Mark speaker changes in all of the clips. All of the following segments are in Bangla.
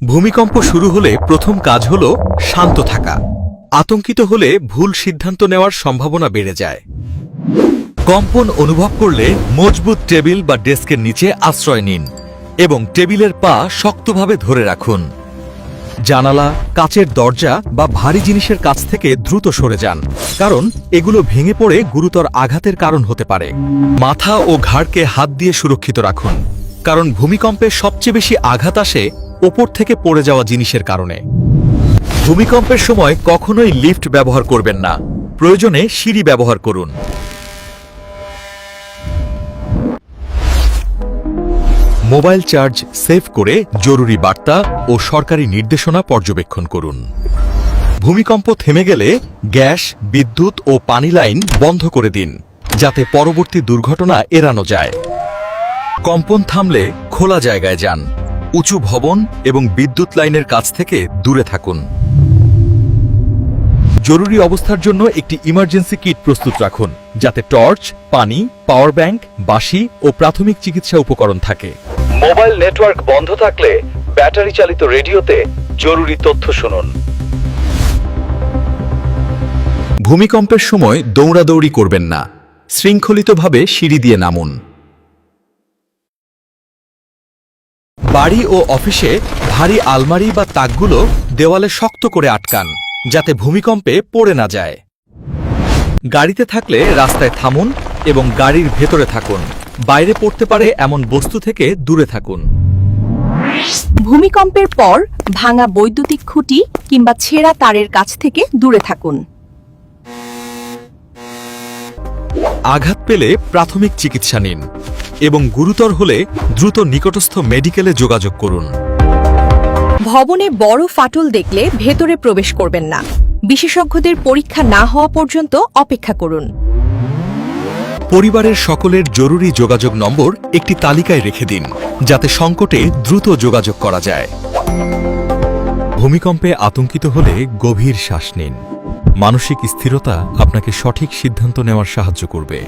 Speaker 1: ভূমিকম্প শুরু হলে প্রথম কাজ হল শান্ত থাকা। আতঙ্কিত হলে ভুল সিদ্ধান্ত নেওয়ার সম্ভাবনা বেড়ে যায়। কম্পন অনুভব করলে মজবুত টেবিল বা ডেস্কের নিচে আশ্রয় নিন এবং টেবিলের পা শক্তভাবে ধরে রাখুন। জানালা, কাচের দরজা বা ভারী জিনিসের কাছ থেকে দ্রুত সরে যান, কারণ এগুলো ভেঙে পড়ে গুরুতর আঘাতের কারণ হতে পারে। মাথা ও ঘাড়কে হাত দিয়ে সুরক্ষিত রাখুন, কারণ ভূমিকম্পে সবচেয়ে বেশি আঘাত আসে ওপর থেকে পড়ে যাওয়া জিনিসের কারণে। ভূমিকম্পের সময় কখনোই লিফট ব্যবহার করবেন না, প্রয়োজনে সিঁড়ি ব্যবহার করুন। মোবাইল চার্জ সেভ করে জরুরি বার্তা ও সরকারি নির্দেশনা পর্যবেক্ষণ করুন। ভূমিকম্প থেমে গেলে গ্যাস, বিদ্যুৎ ও পানি লাইন বন্ধ করে দিন, যাতে পরবর্তী দুর্ঘটনা এড়ানো যায়। কম্পন থামলে খোলা জায়গায় যান, উঁচু ভবন এবং বিদ্যুৎ লাইনের কাছ থেকে দূরে থাকুন। জরুরি অবস্থার জন্য একটি ইমার্জেন্সি কিট প্রস্তুত রাখুন, যাতে টর্চ, পানি, পাওয়ার ব্যাংক, বাঁশি ও প্রাথমিক চিকিৎসা উপকরণ থাকে। মোবাইল নেটওয়ার্ক বন্ধ থাকলে ব্যাটারি চালিত রেডিওতে জরুরি তথ্য শুনুন। ভূমিকম্পের সময় দৌড়াদৌড়ি করবেন না, শৃঙ্খলিতভাবে সিঁড়ি দিয়ে নামুন। বাড়ি ও অফিসে ভারী আলমারি বা তাকগুলো দেওয়ালে শক্ত করে আটকান, যাতে ভূমিকম্পে পড়ে না যায়। গাড়িতে থাকলে রাস্তায় থামুন এবং গাড়ির ভেতরে থাকুন। বাইরে পড়তে পারে এমন বস্তু থেকে দূরে থাকুন।
Speaker 2: ভূমিকম্পের পর ভাঙা বৈদ্যুতিক খুঁটি কিংবা ছেঁড়া তারের কাছ থেকে দূরে থাকুন।
Speaker 1: আঘাত পেলে প্রাথমিক চিকিৎসা নিন এবং গুরুতর হলে দ্রুত নিকটস্থ মেডিকেলে যোগাযোগ করুন।
Speaker 2: ভবনে বড় ফাটল দেখলে ভেতরে প্রবেশ করবেন না। বিশেষজ্ঞদের পরীক্ষা না হওয়া পর্যন্ত অপেক্ষা করুন।
Speaker 1: পরিবারের সকলের জরুরি যোগাযোগ নম্বর একটি তালিকায় রেখে দিন, যাতে সংকটে দ্রুত যোগাযোগ করা যায়। ভূমিকম্পে আতঙ্কিত হলে গভীর শ্বাস নিন। মানসিক স্থিরতা আপনাকে সঠিক সিদ্ধান্ত নেওয়ার সাহায্য করবে।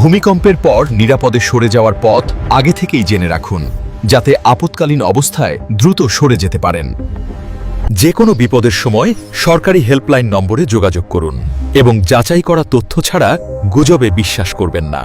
Speaker 1: ভূমিকম্পের পর নিরাপদে সরে যাওয়ার পথ আগে থেকেই জেনে রাখুন, যাতে আপৎকালীন অবস্থায় দ্রুত সরে যেতে পারেন। যে কোনো বিপদের সময় সরকারি হেল্পলাইন নম্বরে যোগাযোগ করুন এবং যাচাই করা তথ্য ছাড়া গুজবে বিশ্বাস করবেন না।